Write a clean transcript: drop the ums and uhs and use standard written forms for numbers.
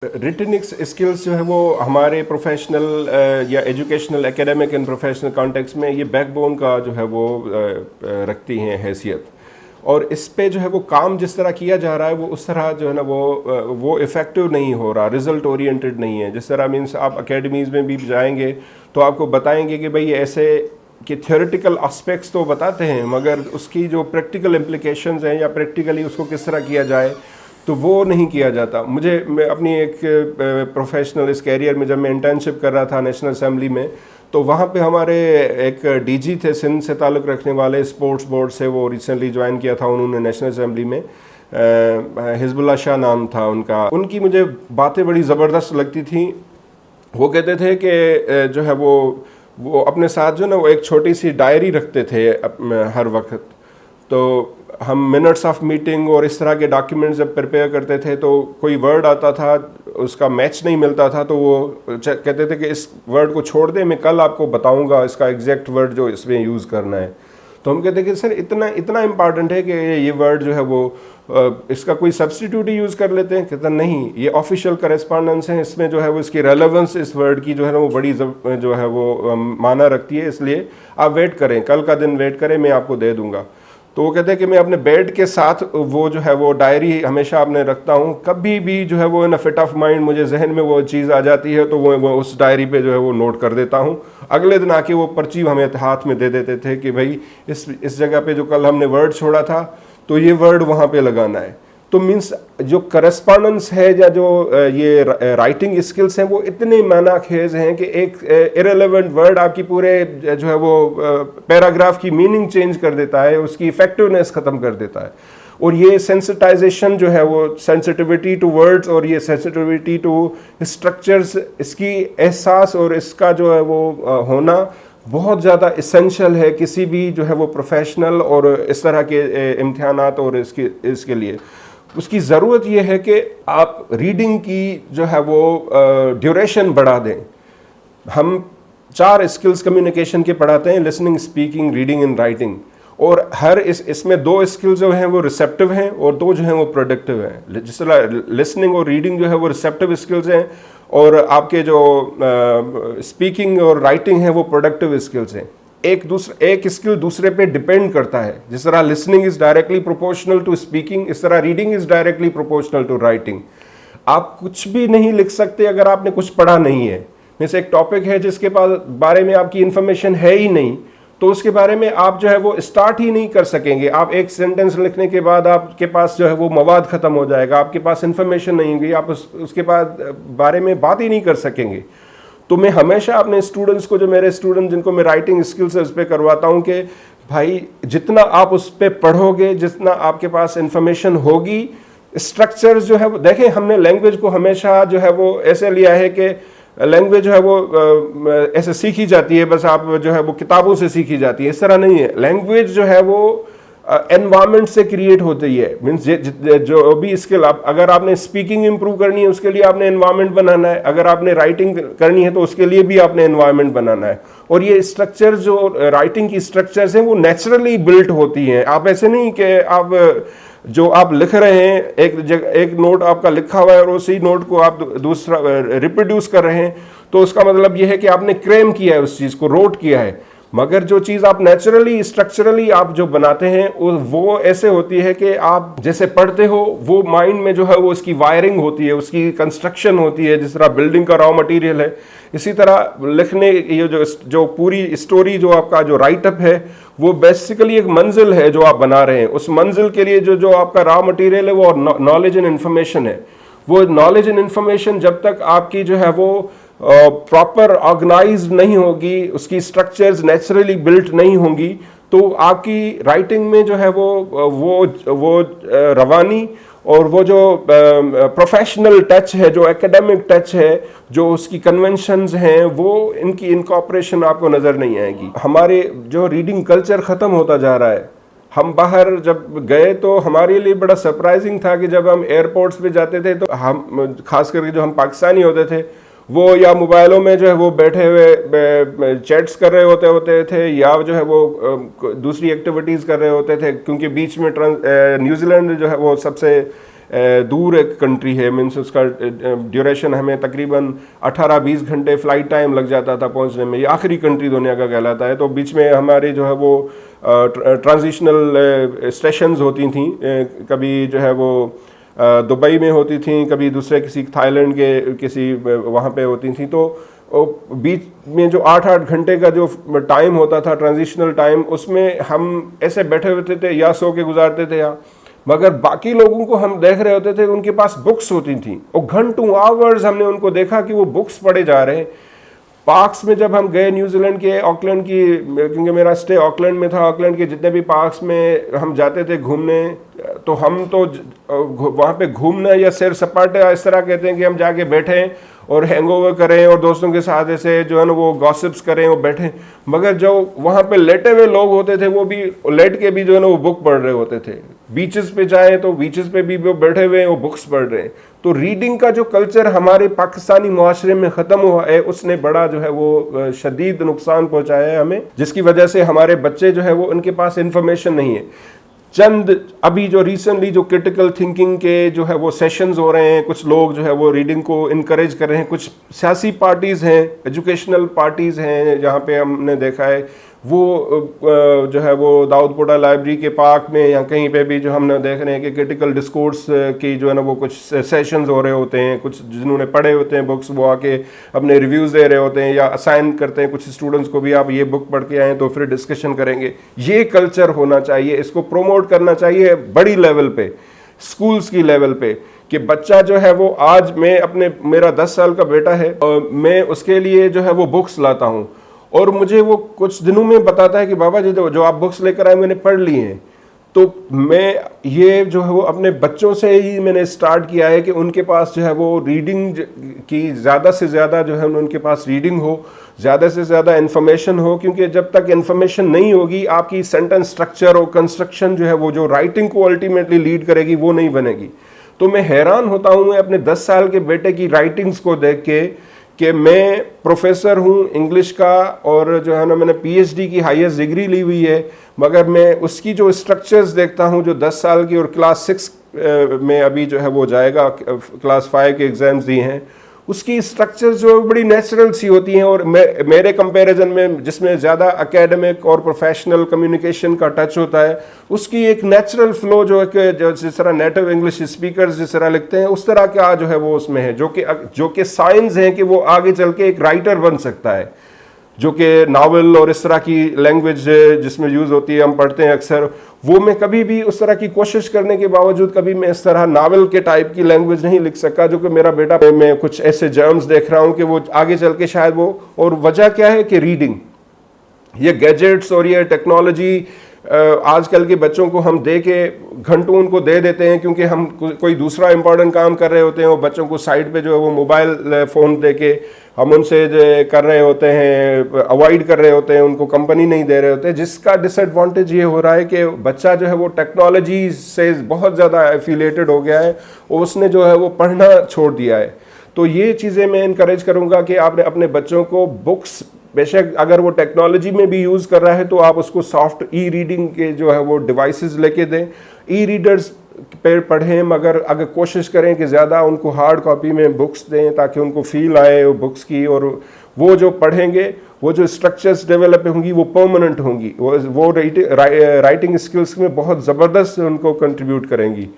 Written skills जो है वो हमारे प्रोफेशनल या educational academic and professional context में ये बैकबोन का जो है वो रखती हैं हैसियत। और इस पे जो है वो काम जिस तरह किया जा रहा है वो उस तरह जो है ना वो इफ़ेक्टिव नहीं हो रहा, रिज़ल्ट ओरिएंटेड नहीं है। जिस तरह मीन्स आप अकेडमीज़ में भी जाएंगे तो आपको बताएंगे कि भाई ऐसे कि थियोरेटिकल एस्पेक्ट्स तो बताते हैं मगर उसकी जो प्रैक्टिकल इम्प्लिकेशंस हैं या प्रैक्टिकली उसको किस तरह किया जाए तो वो नहीं किया जाता। मैं अपनी एक प्रोफेशनल इस कैरियर में जब मैं इंटर्नशिप कर रहा था नेशनल असेंबली में, तो वहाँ पे हमारे एक डीजी थे सिंध से ताल्लुक़ रखने वाले, स्पोर्ट्स बोर्ड से, वो रिसेंटली ज्वाइन किया था उन्होंने नेशनल असेंबली में। हिजबुल्ला शाह नाम था उनका। उनकी मुझे बातें बड़ी ज़बरदस्त लगती थी। वो कहते थे कि जो है वो अपने साथ जो ना वो एक छोटी सी डायरी रखते थे हर वक्त। तो हम मिनट्स ऑफ मीटिंग और इस तरह के डॉक्यूमेंट्स जब प्रिपेयर करते थे तो कोई वर्ड आता था उसका मैच नहीं मिलता था तो वो कहते थे कि इस वर्ड को छोड़ दे, मैं कल आपको बताऊंगा इसका एग्जैक्ट वर्ड जो इसमें यूज़ करना है। तो हम कहते हैं कि सर इतना इम्पॉर्टेंट है कि ये वर्ड जो है वो इसका कोई सब्स्टिट्यूट ही यूज़ कर लेते हैं। कहता नहीं, ये ऑफिशियल करेस्पॉन्डेंस है, इसमें जो है वो इसकी रेलेवेंस इस वर्ड की जो है ना वो बड़ी जो है वो माना रखती है, इसलिए आप वेट करें, कल का दिन वेट करें, मैं आपको दे दूंगा। तो वो कहते हैं कि मैं अपने बेड के साथ वो जो है वो डायरी हमेशा अपने रखता हूँ। कभी भी जो है वो इन फिट ऑफ माइंड मुझे जहन में वो चीज़ आ जाती है तो वो उस डायरी पे जो है वो नोट कर देता हूँ। अगले दिन आके वो पर्ची हमें हाथ में दे देते थे कि भाई इस जगह पे जो कल हमने वर्ड छोड़ा था तो ये वर्ड वहाँ पे लगाना है। तो मीन्स जो करस्पॉन्डेंस है या जो ये राइटिंग स्किल्स हैं वो इतने माना खेज हैं कि एक इरेलेवेंट वर्ड आपकी पूरे जो है वो पैराग्राफ की मीनिंग चेंज कर देता है, उसकी इफेक्टिवनेस ख़त्म कर देता है। और ये सेंसिटाइजेशन जो है वो सेंसिटिविटी टू वर्ड्स और ये सेंसिटिविटी टू स्ट्रक्चर्स, इसकी एहसास और इसका जो है वो होना बहुत ज़्यादा इसेंशियल है किसी भी जो है वो प्रोफेशनल और इस तरह के इम्तिहानात और इसके लिए। उसकी ज़रूरत यह है कि आप रीडिंग की जो है वो ड्यूरेशन बढ़ा दें। हम 4 स्किल्स कम्युनिकेशन के पढ़ाते हैं, listening, speaking, reading and writing. और हर इसमें 2 स्किल्स जो हैं वो रिसेप्टिव हैं और 2 जो हैं वो प्रोडक्टिव हैं। जिस तरह लिसनिंग और रीडिंग जो है वो रिसेप्टिव स्किल्स हैं और आपके जो स्पीकिंग और राइटिंग है वो प्रोडक्टिव स्किल्स हैं। एक स्किल दूसरे पे डिपेंड करता है। जिस तरह listening is directly proportional to speaking, इस तरह reading is directly proportional to writing. आप कुछ भी नहीं लिख सकते अगर आपने कुछ पढ़ा नहीं है। जैसे एक टॉपिक है जिसके बारे में आपकी इंफॉर्मेशन है ही नहीं, तो उसके बारे में आप जो है वो स्टार्ट ही नहीं कर सकेंगे। आप एक सेंटेंस लिखने के बाद आपके पास जो है वो मवाद ख़त्म हो जाएगा, आपके पास इंफॉर्मेशन नहीं होगी, आप उसके बाद बारे में बात ही नहीं कर सकेंगे। तो मैं हमेशा अपने स्टूडेंट्स को, जो मेरे स्टूडेंट जिनको मैं राइटिंग स्किल्स उस पर करवाता हूँ, कि भाई जितना आप उस पर पढ़ोगे, जितना आपके पास इंफॉर्मेशन होगी, स्ट्रक्चर्स जो है वो देखें, हमने लैंग्वेज को हमेशा जो है वो ऐसे लिया है कि लैंग्वेज जो है वो ऐसे सीखी जाती है, बस आप जो है वो किताबों से सीखी जाती है। इस तरह नहीं है। लैंग्वेज जो है वो एनवायरमेंट से क्रिएट होती है। मीन्स जो भी स्किल अगर आपने स्पीकिंग इंप्रूव करनी है उसके लिए आपने एनवायरमेंट बनाना है, अगर आपने राइटिंग करनी है तो उसके लिए भी आपने एनवायरमेंट बनाना है। और ये स्ट्रक्चर जो राइटिंग की स्ट्रक्चर्स हैं वो नेचुरली बिल्ट होती हैं। आप ऐसे नहीं कि आप लिख रहे हैं, एक नोट आपका लिखा हुआ है और उसी नोट को आप दूसरा रिप्रोड्यूस कर रहे हैं, तो उसका मतलब यह है कि आपने क्रेम किया है, उस चीज़ को रोट किया है। मगर जो चीज़ आप नेचुरली स्ट्रक्चरली आप जो बनाते हैं वो ऐसे होती है कि आप जैसे पढ़ते हो वो माइंड में जो है वो उसकी वायरिंग होती है, उसकी कंस्ट्रक्शन होती है। जिस तरह बिल्डिंग का रॉ मटेरियल है, इसी तरह लिखने ये जो पूरी स्टोरी जो आपका जो राइटअप है वो बेसिकली एक मंजिल है जो आप बना रहे हैं। उस मंजिल के लिए जो आपका रॉ मटेरियल है वो नॉलेज एंड इन्फॉर्मेशन है। वो नॉलेज एंड इन्फॉर्मेशन जब तक आपकी जो है वो प्रॉपर ऑर्गेनाइज्ड नहीं होगी, उसकी स्ट्रक्चर्स नेचुरली बिल्ट नहीं होंगी, तो आपकी राइटिंग में जो है वो रवानी और वो जो प्रोफेशनल टच है, जो एकेडमिक टच है, जो उसकी कन्वेंशंस हैं, वो इनकी इनकॉर्पोरेशन आपको नज़र नहीं आएगी। हमारे जो रीडिंग कल्चर ख़त्म होता जा रहा है। हम बाहर जब गए तो हमारे लिए बड़ा सरप्राइजिंग था कि जब हम एयरपोर्ट्स पे जाते थे तो हम खास करके जो हम पाकिस्तानी होते थे वो या मोबाइलों में जो है वो बैठे हुए चैट्स कर रहे होते थे या जो है वो दूसरी एक्टिविटीज़ कर रहे होते थे, क्योंकि बीच में न्यूजीलैंड जो है वो सबसे दूर एक कंट्री है, मीन्स उसका ड्यूरेशन हमें तकरीबन 18-20 घंटे फ़्लाइट टाइम लग जाता था पहुंचने में। ये आखिरी कंट्री दुनिया का कहलाता है। तो बीच में हमारी जो है वो ट्रांजिशनल स्टेशंस होती थी, कभी जो है वो दुबई में होती थी, कभी दूसरे किसी थाईलैंड के किसी वहाँ पे होती थी। तो बीच में जो 8-8 घंटे का जो टाइम होता था ट्रांजिशनल टाइम, उसमें हम ऐसे बैठे होते थे या सो के गुजारते थे या, मगर बाकी लोगों को हम देख रहे होते थे उनके पास बुक्स होती थी और घंटों आवर्स हमने उनको देखा कि वो बुक्स पढ़े जा रहे हैं। पार्क्स में जब हम गए न्यूजीलैंड के ऑकलैंड की, क्योंकि मेरा स्टे ऑकलैंड में था, ऑकलैंड के जितने भी पार्क्स में हम जाते थे घूमने, तो हम तो वहाँ पे घूमना या सैर सपाटे इस तरह कहते हैं कि हम जाके बैठें और हैंगओवर करें और दोस्तों के साथ ऐसे जो है ना वो गॉसिप्स करें और बैठें। मगर जो वहाँ पे लेटे हुए लोग होते थे वो भी लेट के भी जो है ना वो बुक पढ़ रहे होते थे। बीचेस पे जाएं तो बीचेस पे भी वो बैठे हुए हैं, वो बुक्स पढ़ रहे हैं। तो रीडिंग का जो कल्चर हमारे पाकिस्तानी मुआशरे में ख़त्म हुआ है, उसने बड़ा जो है वो शदीद नुकसान पहुंचाया है हमें, जिसकी वजह से हमारे बच्चे जो है वो उनके पास इंफॉर्मेशन नहीं है। चंद अभी जो रिसेंटली जो क्रिटिकल थिंकिंग के जो है वो सेशंस हो रहे हैं, कुछ लोग जो है वो रीडिंग को इनकरेज कर रहे हैं, कुछ सियासी पार्टीज़ हैं, एजुकेशनल पार्टीज़ हैं, जहाँ पे हमने देखा है वो जो है वो दाऊदपुरा लाइब्रेरी के पार्क में या कहीं पे भी जो हमने देख रहे हैं कि क्रिटिकल डिस्कोर्स की जो है ना वो कुछ सेशंस हो रहे होते हैं। कुछ जिन्होंने पढ़े होते हैं बुक्स, वो आके अपने रिव्यूज़ दे रहे होते हैं या असाइन करते हैं कुछ स्टूडेंट्स को भी, आप ये बुक पढ़ के आएँ तो फिर डिस्कशन करेंगे। ये कल्चर होना चाहिए, इसको प्रोमोट करना चाहिए बड़ी लेवल पे, स्कूल्स की लेवल पे, कि बच्चा जो है वो आज मेरा 10 साल का बेटा है और मैं उसके लिए जो है वो बुक्स लाता हूँ और मुझे वो कुछ दिनों में बताता है कि बाबा जी जो आप बुक्स लेकर आए मैंने पढ़ ली हैं। तो मैं ये जो है वो अपने बच्चों से ही मैंने स्टार्ट किया है कि उनके पास जो है वो रीडिंग की ज़्यादा से ज़्यादा जो है उनके पास रीडिंग हो, ज़्यादा से ज़्यादा इन्फॉर्मेशन हो, क्योंकि जब तक इन्फॉर्मेशन नहीं होगी आपकी सेंटेंस स्ट्रक्चर और कंस्ट्रक्शन जो है वो जो राइटिंग को अल्टीमेटली लीड करेगी वो नहीं बनेगी। तो मैं हैरान होता हूँ मैं अपने 10 साल के बेटे की राइटिंग्स को देख के कि मैं प्रोफेसर हूँ इंग्लिश का और जो है ना मैंने पीएचडी की हाईएस्ट डिग्री ली हुई है, मगर मैं उसकी जो स्ट्रक्चर्स देखता हूँ जो 10 साल की और क्लास 6 में अभी जो है वो जाएगा, क्लास 5 के एग्ज़ाम्स दिए हैं, उसकी स्ट्रक्चर्स जो बड़ी नेचुरल सी होती हैं। और मेरे कंपैरिजन में जिसमें ज़्यादा एकेडमिक और प्रोफेशनल कम्युनिकेशन का टच होता है, उसकी एक नेचुरल फ्लो जो है कि जिस तरह नेटिव इंग्लिश स्पीकर्स जिस तरह लिखते हैं उस तरह का जो है वो उसमें है, जो कि साइंस है कि वो आगे चल के एक राइटर बन सकता है, जो कि नावल और इस तरह की लैंग्वेज जिसमें यूज़ होती है हम पढ़ते हैं अक्सर, वो मैं कभी भी उस तरह की कोशिश करने के बावजूद कभी मैं इस तरह नावल के टाइप की लैंग्वेज नहीं लिख सका जो कि मेरा बेटा, मैं कुछ ऐसे जर्म्स देख रहा हूँ कि वो आगे चल के शायद वो, और वजह क्या है कि रीडिंग, ये गैजेट्स और ये टेक्नोलॉजी आजकल के बच्चों को हम दे के घंटों उनको दे देते हैं, क्योंकि हम कोई दूसरा इंपॉर्टेंट काम कर रहे होते हैं और बच्चों को साइड पे जो है वो मोबाइल फ़ोन दे के हम उनसे कर रहे होते हैं, अवॉइड कर रहे होते हैं, उनको कंपनी नहीं दे रहे होते, जिसका डिसएडवांटेज ये हो रहा है कि बच्चा जो है वो टेक्नोलॉजी से बहुत ज़्यादा एफिलेटेड हो गया है और उसने जो है वो पढ़ना छोड़ दिया है। तो ये चीज़ें मैं इनकरेज करूँगा कि आपने अपने बच्चों को बुक्स, बेशक अगर वो टेक्नोलॉजी में भी यूज़ कर रहा है तो आप उसको सॉफ्ट ई रीडिंग के जो है वो डिवाइसेस लेके दें, ई रीडर्स पे पढ़ें, मगर अगर कोशिश करें कि ज़्यादा उनको हार्ड कॉपी में बुक्स दें ताकि उनको फील आए वो बुक्स की, और वो जो पढ़ेंगे वो जो स्ट्रक्चर्स डेवलप होंगी वो परमानेंट होंगी, वो राइटिंग स्किल्स में बहुत ज़बरदस्त उनको कंट्रीब्यूट करेंगी।